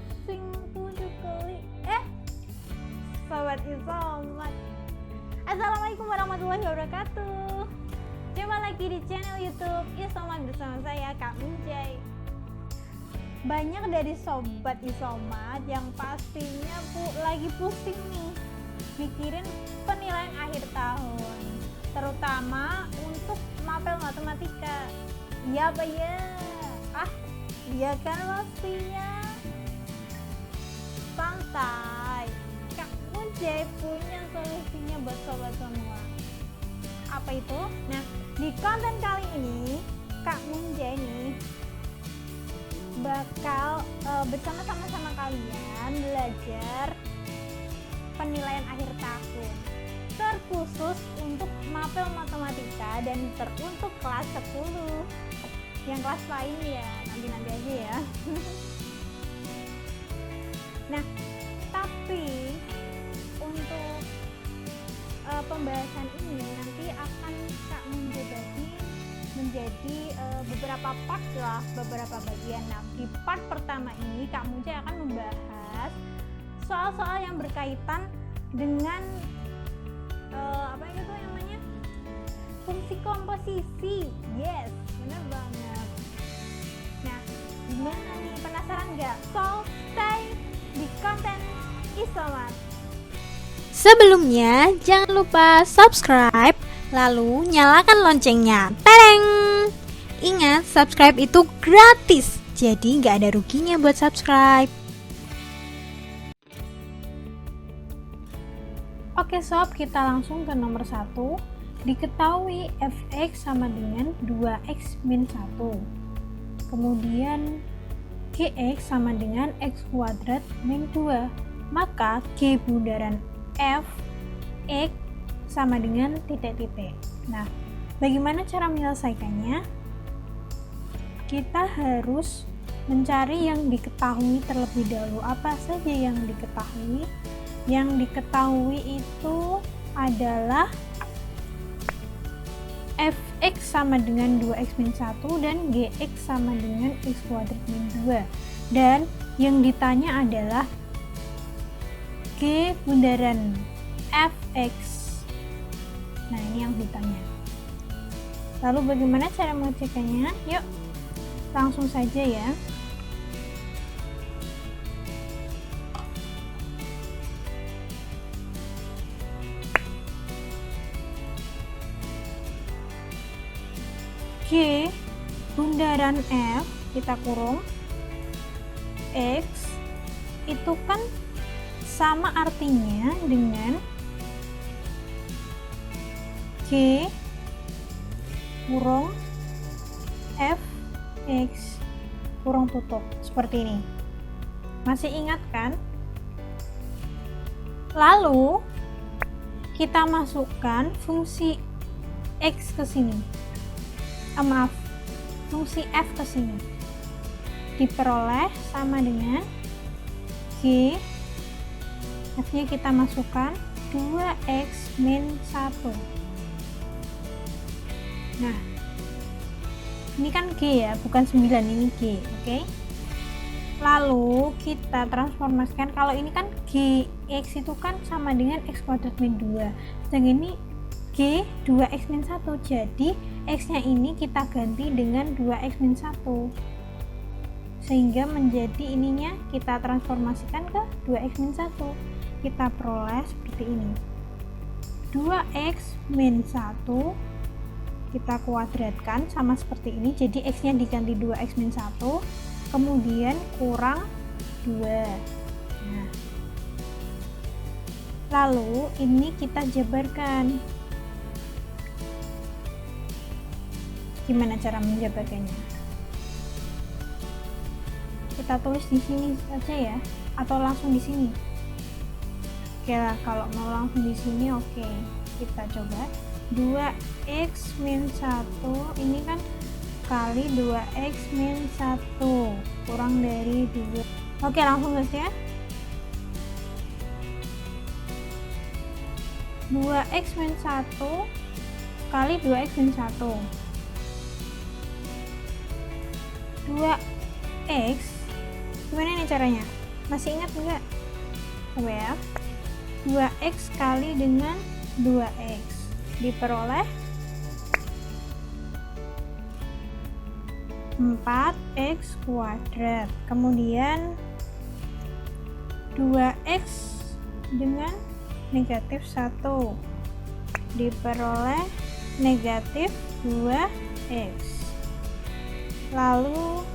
pusing 7 kali. Sobat Isomat, assalamualaikum warahmatullahi wabarakatuh. Jumpa lagi di channel YouTube Isomat bersama saya Kak Minjai. Banyak dari sobat Isomat yang pastinya lagi pusing nih mikirin penilaian akhir tahun, terutama untuk mapel matematika. Iya apa ya? Iya kan pastinya. Santai, Kak Minjai punya solusinya buat sobat semua. Apa itu? Nah, di konten kali ini Kak Minjai nih bakal bersama-sama kalian belajar penilaian akhir tahun terkhusus untuk mapel matematika dan teruntuk kelas 10. Yang kelas lain ya nanti aja ya. Nah, tapi untuk pembahasan ini nanti akan Kak Minjai bagi menjadi beberapa part lah, beberapa bagian. Nah, di part pertama ini Kak Minjai akan membahas soal-soal yang berkaitan dengan apa itu namanya? Fungsi komposisi. Yes, benar banget. Nah, gimana nih? Penasaran nggak? So, stay di konten Isomat. Sebelumnya, jangan lupa subscribe, lalu nyalakan loncengnya. Tereng! Ingat, subscribe itu gratis, jadi nggak ada ruginya buat subscribe. Oke sob, kita langsung ke nomor 1. Diketahui fx sama dengan 2x min 1. Kemudian gx sama dengan x kuadrat min 2. Maka g bundaran f x sama dengan titik-titik. Nah, bagaimana cara menyelesaikannya? Kita harus mencari yang diketahui terlebih dahulu. Apa saja yang diketahui? Yang diketahui itu adalah fx sama dengan 2x min 1 dan gx sama dengan x kuadrat min 2. Dan yang ditanya adalah g bundaran fx. Nah, ini yang ditanya. Lalu bagaimana cara mengerjakannya? Yuk, langsung saja ya. G bundaran F kita kurung X itu kan sama artinya dengan G kurung F X kurung tutup seperti ini. Masih ingat kan? Lalu kita masukkan fungsi X ke sini. Fungsi f ke sini diperoleh sama dengan g, f-nya kita masukkan 2x min 1. Nah, ini kan g ya, bukan 9, ini g, oke? Lalu kita transformasikan, kalau ini kan gx itu kan sama dengan x kuadrat min 2, sedangkan ini g 2x min 1, jadi x nya ini kita ganti dengan 2x min 1 sehingga menjadi ininya kita transformasikan ke 2x min 1. Kita peroleh seperti ini, 2x min 1 kita kuadratkan sama seperti ini, jadi x nya diganti 2x min 1 kemudian kurang 2. Nah, lalu ini kita jabarkan. Gimana cara menjabarkannya? Kita tulis di sini saja ya, atau langsung di sini. Oke lah, kalau mau langsung di sini oke. Kita coba 2x min 1 ini kan kali 2x min 1 kurang dari 2. Oke, langsung saja. 2x min 1 kali 2x min 1. 2x, gimana nih caranya? Masih ingat enggak? Coba ya. 2x kali dengan 2x diperoleh 4x kuadrat. Kemudian 2x dengan negatif 1 diperoleh negatif 2x. Lalu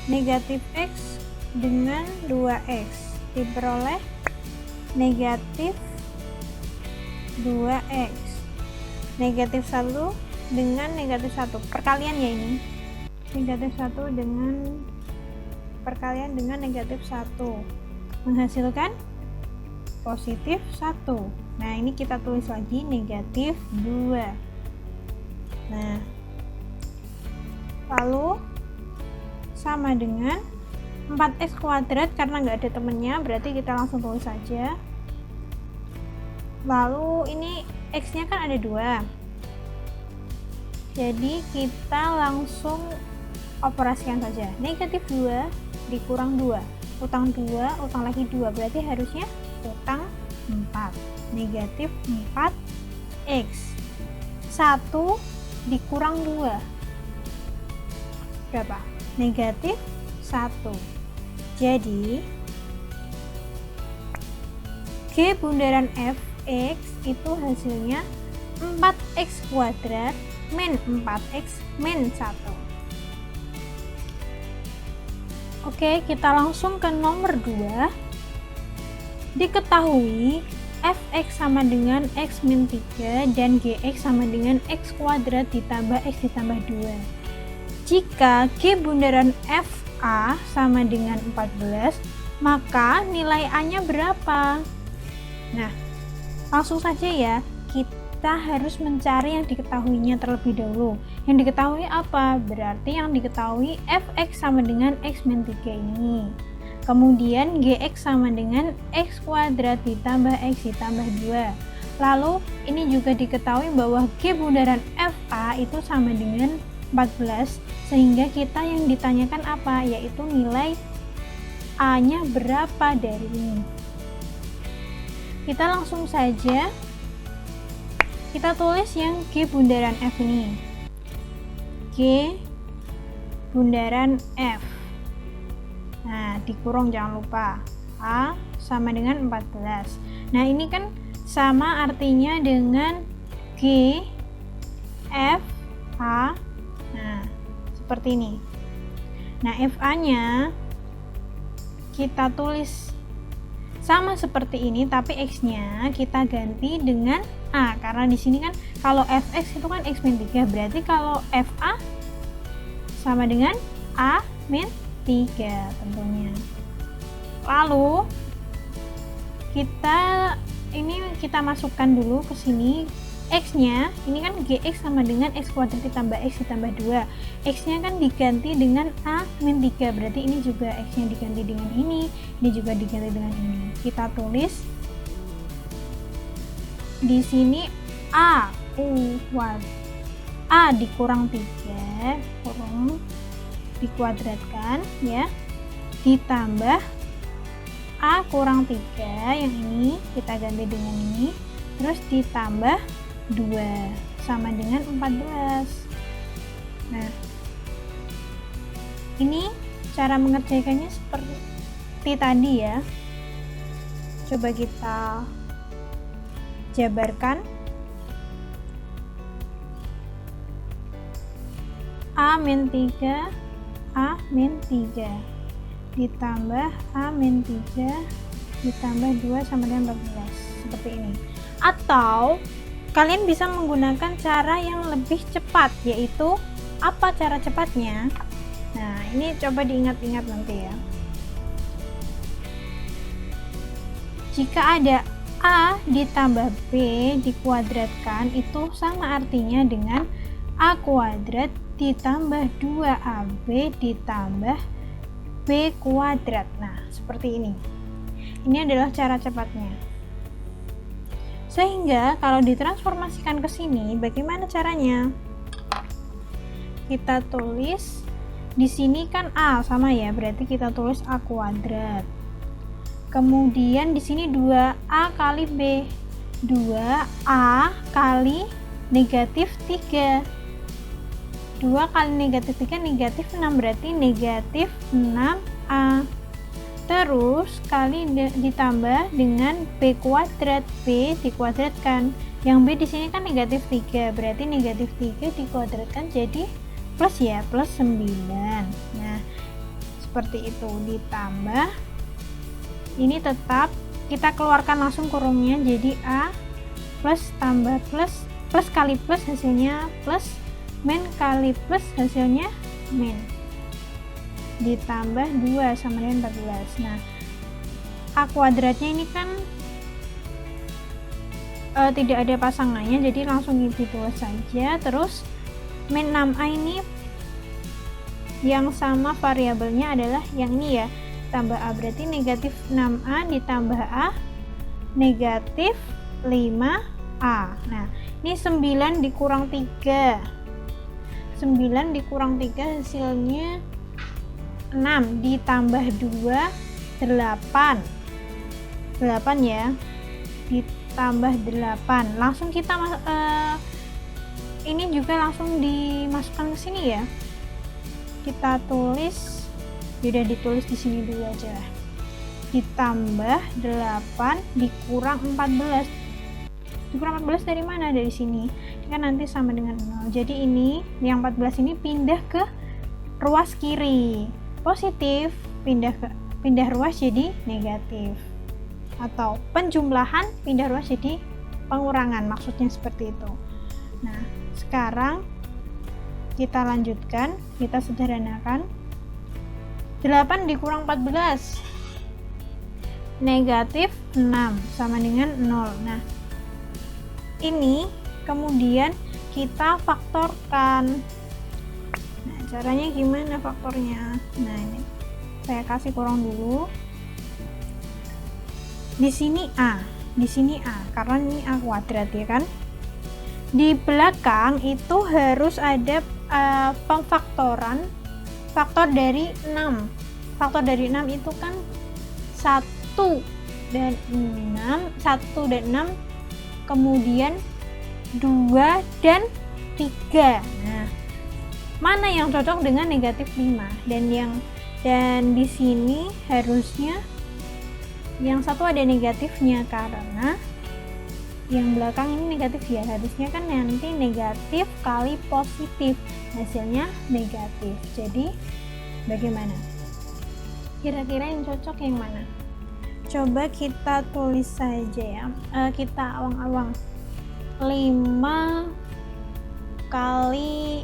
negatif x dengan 2x diperoleh negatif 2x. Negatif 1 dengan negatif 1 perkalian ya, ini negatif 1 dengan perkalian dengan negatif 1 menghasilkan positif 1. Nah, ini kita tulis lagi negatif 2. Nah, lalu sama dengan 4x kuadrat, karena nggak ada temennya berarti kita langsung tulis saja. Lalu ini x nya kan ada 2, jadi kita langsung operasikan saja. Negatif 2 dikurang 2, utang 2, utang lagi 2, berarti harusnya utang 4. Negatif 4x. 1 dikurang 2 berapa? Negatif 1. Jadi G bundaran fx itu hasilnya 4x kuadrat min 4x min 1. Oke, kita langsung ke nomor 2. Diketahui fx sama dengan x min 3 dan gx sama dengan x kuadrat ditambah x ditambah 2. Jika G bundaran fa sama dengan 14, maka nilai A-nya berapa? Nah, langsung saja ya, kita harus mencari yang diketahuinya terlebih dahulu. Yang diketahui apa? Berarti yang diketahui fx sama dengan x min 3 ini. Kemudian gx sama dengan x kuadrat ditambah x ditambah 2. Lalu ini juga diketahui bahwa G bundaran fa itu sama dengan 14, sehingga kita yang ditanyakan apa? Yaitu nilai A-nya berapa dari ini. Kita langsung saja kita tulis yang G bundaran F ini. G bundaran F. Nah, dikurung jangan lupa. A sama dengan 14. Nah, ini kan sama artinya dengan G F A. Nah, seperti ini. Nah, FA-nya kita tulis sama seperti ini, tapi x-nya kita ganti dengan a, karena di sini kan kalau fx itu kan x min 3, berarti kalau fa sama dengan a min 3 tentunya. Lalu kita masukkan dulu ke sini x-nya, ini kan gx sama dengan x kuadrat ditambah x ditambah 2. X-nya kan diganti dengan a min 3, berarti ini juga x-nya diganti dengan ini juga diganti dengan ini. Kita tulis di sini a dikurang 3 kurang dikuadratkan ya, ditambah a kurang 3 yang ini kita ganti dengan ini, terus ditambah 2 sama dengan 14. Nah, ini cara mengerjakannya seperti tadi ya. Coba kita jabarkan. A min 3 ditambah A min 3 ditambah 2 sama dengan 14, seperti ini. Atau kalian bisa menggunakan cara yang lebih cepat, yaitu apa cara cepatnya? Nah, ini coba diingat-ingat nanti ya. Jika ada A ditambah B dikuadratkan, itu sama artinya dengan A kuadrat ditambah 2AB ditambah B kuadrat. Nah, seperti ini. Ini adalah cara cepatnya. Sehingga kalau ditransformasikan ke sini, bagaimana caranya? Kita tulis Di sini kan A sama ya, berarti kita tulis A kuadrat. Kemudian di sini 2A kali B, 2A kali negatif 3, 2 kali negatif 3 negatif 6, berarti negatif 6A. Terus kali ditambah dengan B kuadrat, B dikuadratkan, yang B di sini kan negatif 3, berarti negatif 3 dikuadratkan jadi plus ya, plus 9. Nah seperti itu, ditambah ini tetap kita keluarkan langsung kurungnya, jadi A plus tambah plus, plus kali plus hasilnya plus, min kali plus hasilnya min, ditambah 2 sama dengan 14. Nah A kuadratnya ini kan tidak ada pasangannya, jadi langsung ditulis saja. Terus min 6A ini yang sama variabelnya adalah yang ini ya, tambah A, berarti negatif 6A ditambah A negatif 5A. Nah ini 9 dikurang 3, 9 dikurang 3 hasilnya 6, ditambah 2 8 ya, ditambah 8. Langsung kita ini juga langsung dimasukkan ke sini ya, kita tulis, sudah ditulis di sini dulu aja, ditambah 8 dikurang 14. Dikurang 14 dari mana? Dari sini kan nanti sama dengan 0, jadi ini yang 14 ini pindah ke ruas kiri, positif, pindah ruas jadi negatif, atau penjumlahan pindah ruas jadi pengurangan, maksudnya seperti itu. Nah sekarang kita lanjutkan, kita sederhanakan. 8 dikurang 14 negatif 6 sama dengan 0. Nah ini kemudian kita faktorkan. Nah caranya gimana faktornya? Nah ini saya kasih kurang dulu. Di sini A, di sini A, karena ini A kuadrat ya kan. Di belakang itu harus ada pemfaktoran, faktor dari 6. Faktor dari 6 itu kan 1 dan 6, 1 dan 6, kemudian 2 dan 3. Nah mana yang cocok dengan negatif 5? Dan di sini harusnya yang satu ada negatifnya, karena yang belakang ini negatif ya, harusnya kan nanti negatif kali positif hasilnya negatif. Jadi bagaimana? Kira-kira yang cocok yang mana? Coba kita tulis saja ya, kita awang-awang. 5 kali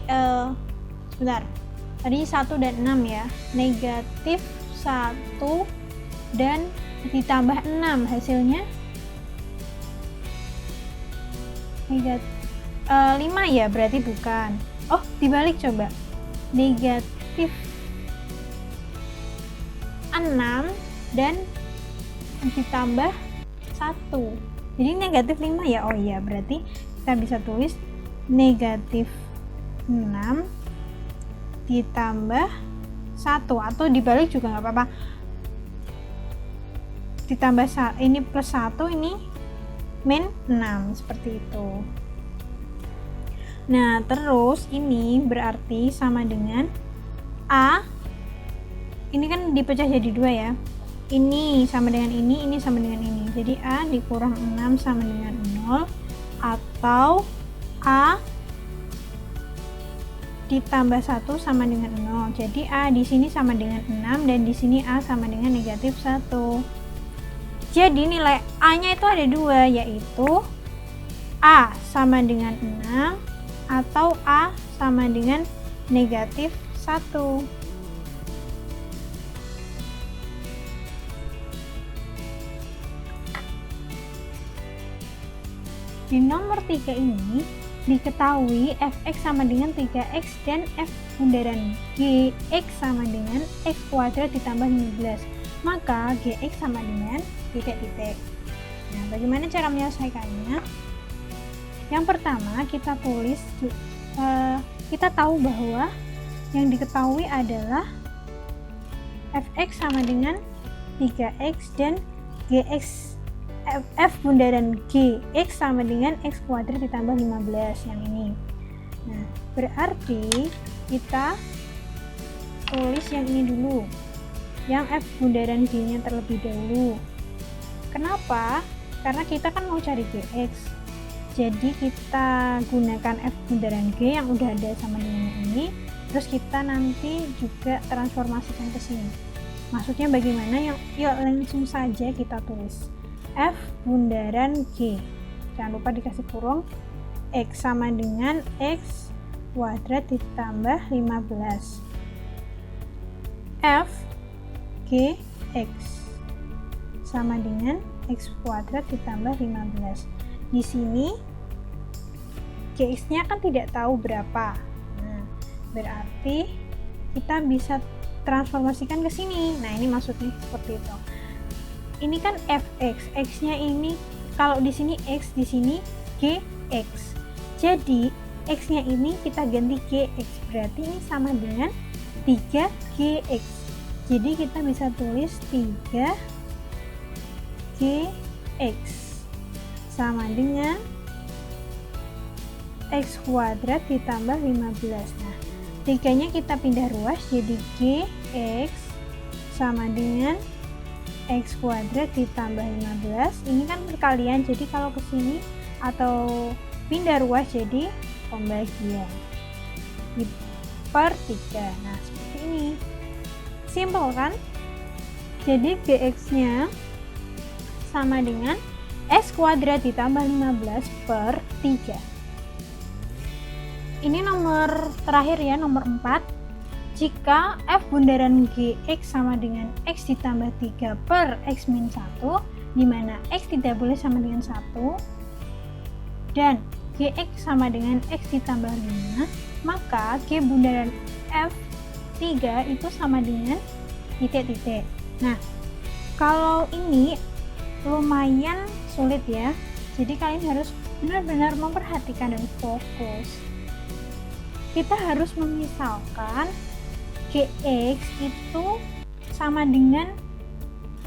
sebentar, tadi 1 dan 6 ya, negatif 1 dan ditambah 6 hasilnya negatif 5 ya, berarti bukan. Oh dibalik coba, negatif 6 dan ditambah 1, jadi negatif 5 ya. Oh iya, berarti kita bisa tulis negatif 6 ditambah 1, atau dibalik juga nggak apa-apa, ditambah ini plus 1, ini min 6, seperti itu. Nah terus ini berarti sama dengan A, ini kan dipecah jadi 2 ya, ini sama dengan ini sama dengan ini, jadi A dikurang 6 sama dengan 0, atau A ditambah 1 sama dengan 0, jadi A di sini sama dengan 6 dan di sini A sama dengan negatif 1. Jadi nilai A nya itu ada 2, yaitu A sama dengan 6 atau A sama dengan negatif 1. Di nomor 3 ini diketahui fx sama dengan 3x dan f bundaran gx sama dengan x kuadrat ditambah 15, maka gx sama dengan titik-titik. Nah bagaimana cara menyelesaikannya? Yang pertama kita tulis, kita tahu bahwa yang diketahui adalah fx sama dengan 3x dan gx f bundaran gx sama dengan x kuadrat ditambah 15 yang ini. Nah, berarti kita tulis yang ini dulu, yang f bundaran g nya terlebih dahulu. Kenapa? Karena kita kan mau cari gx, jadi kita gunakan f bundaran g yang udah ada sama dengan ini, terus kita nanti juga transformasikan ke sini. Maksudnya bagaimana? Yuk langsung saja kita tulis f bundaran g, jangan lupa dikasih kurung, x sama dengan x kuadrat ditambah 15 f gx sama dengan x kuadrat ditambah 15. Di sini gx nya kan tidak tahu berapa, nah berarti kita bisa transformasikan ke sini. Nah, ini maksudnya seperti itu. Ini kan fx, x-nya ini kalau di sini x, di sini gx. Jadi x-nya ini kita ganti gx, berarti ini sama dengan 3gx. Jadi kita bisa tulis 3gx sama dengan x kuadrat ditambah 15. Nah, 3-nya kita pindah ruas jadi gx sama dengan x kuadrat ditambah 15. Ini kan perkalian, jadi kalau ke sini atau pindah ruas jadi pembagian per 3. Nah, seperti ini. Simpel kan? Jadi gx nya sama dengan x kuadrat ditambah 15 per 3. Ini nomor terakhir ya, nomor 4. Jika f bundaran gx sama dengan x ditambah 3 per x min 1, di mana x tidak boleh sama dengan 1, dan gx sama dengan x ditambah 5, maka g bundaran f3 itu sama dengan titik-titik. Nah, kalau ini lumayan sulit ya, jadi kalian harus benar-benar memperhatikan dan fokus. Kita harus memisalkan gx itu sama dengan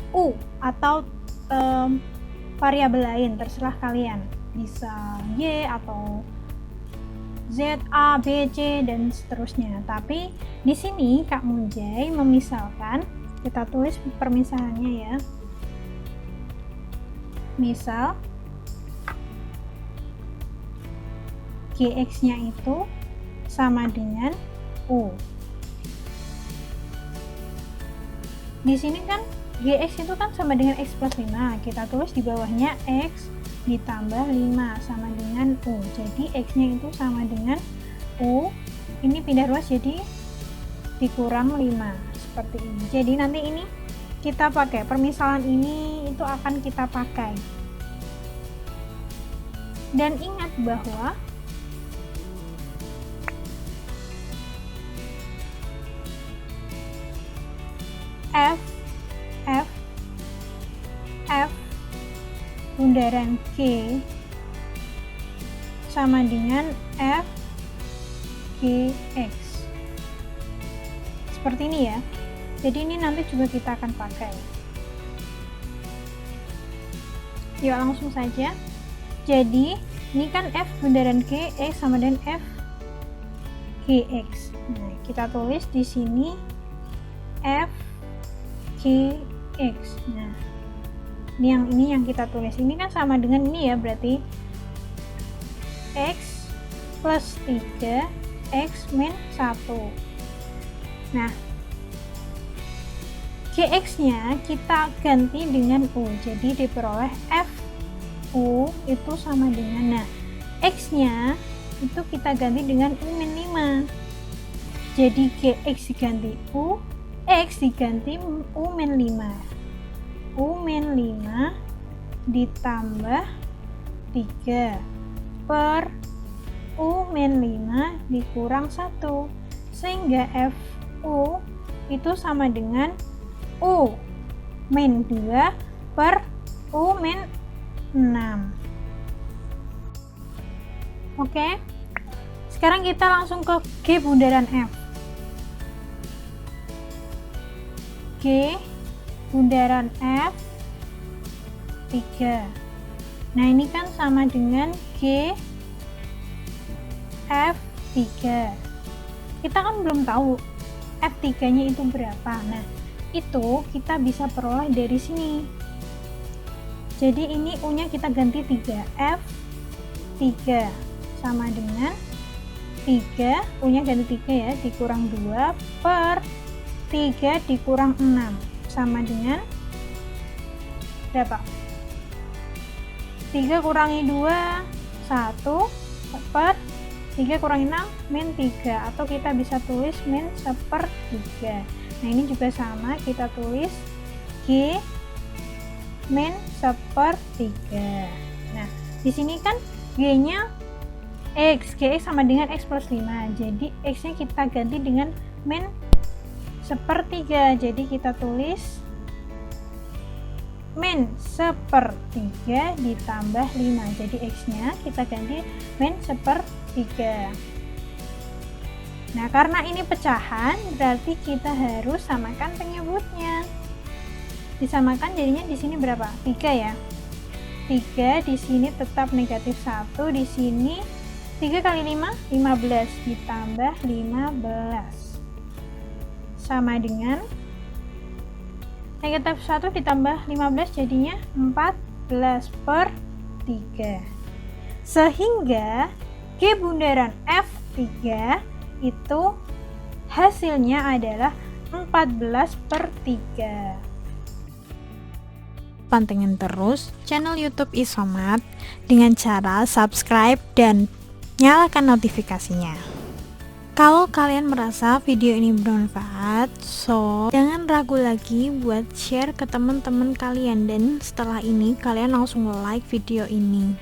u atau variabel lain, terserah kalian, bisa y atau z, a, b, c dan seterusnya. Tapi di sini Kak Munjai memisalkan, kita tulis permisalannya ya. Misal gx-nya itu sama dengan u. Di sini kan gx itu kan sama dengan x plus 5. Kita tulis di bawahnya x ditambah 5 sama dengan u. Jadi x-nya itu sama dengan u. Ini pindah ruas jadi dikurang 5 seperti ini. Jadi nanti ini kita pakai permisalan ini, itu akan kita pakai. Dan ingat bahwa f bundaran G sama dengan f gx. Seperti ini ya. Jadi ini nanti juga kita akan pakai. Yuk langsung saja. Jadi ini kan f bundaran gx sama dengan f gx. Nah, kita tulis di sini f gx. Nah, ini yang kita tulis. Ini kan sama dengan ini ya, berarti x plus 3 x min 1. Nah, gx nya kita ganti dengan u, jadi diperoleh f u itu sama dengan, nah x nya itu kita ganti dengan u min 5, jadi gx diganti u, x diganti u min 5, u min 5 ditambah 3 per u min 5 dikurang 1, sehingga f u itu sama dengan u min 2 per u min 6. Oke, sekarang kita langsung ke G bundaran F. G bundaran F 3. Nah ini kan sama dengan G F 3. Kita kan belum tahu F3 nya itu berapa. Nah itu kita bisa peroleh dari sini. Jadi ini U nya kita ganti 3, F 3 sama dengan 3, U nya ganti 3 ya, dikurang 2 per 3 dikurang 6 sama dengan berapa? 3 kurangi 2 1 per 3 kurangi 6 min 3, atau kita bisa tulis min 1/3. Nah ini juga sama, kita tulis G min 1/3. Nah di sini kan G nya X, Gx sama dengan X plus 5, jadi X nya kita ganti dengan min 1/3, jadi kita tulis min 1/3 ditambah 5, jadi X nya kita ganti min 1/3. Nah karena ini pecahan berarti kita harus samakan penyebutnya. Disamakan jadinya di sini berapa? 3 ya, 3 di sini tetap negatif 1, di sini 3 kali 5 15 ditambah 15 sama dengan negatif 1 ditambah 15 jadinya 14/3, sehingga G bundaran F3 itu hasilnya adalah 14/3. Pantengin terus channel YouTube Isomat dengan cara subscribe dan nyalakan notifikasinya. Kalau kalian merasa video ini bermanfaat, jangan ragu lagi buat share ke teman-teman kalian, dan setelah ini kalian langsung like video ini.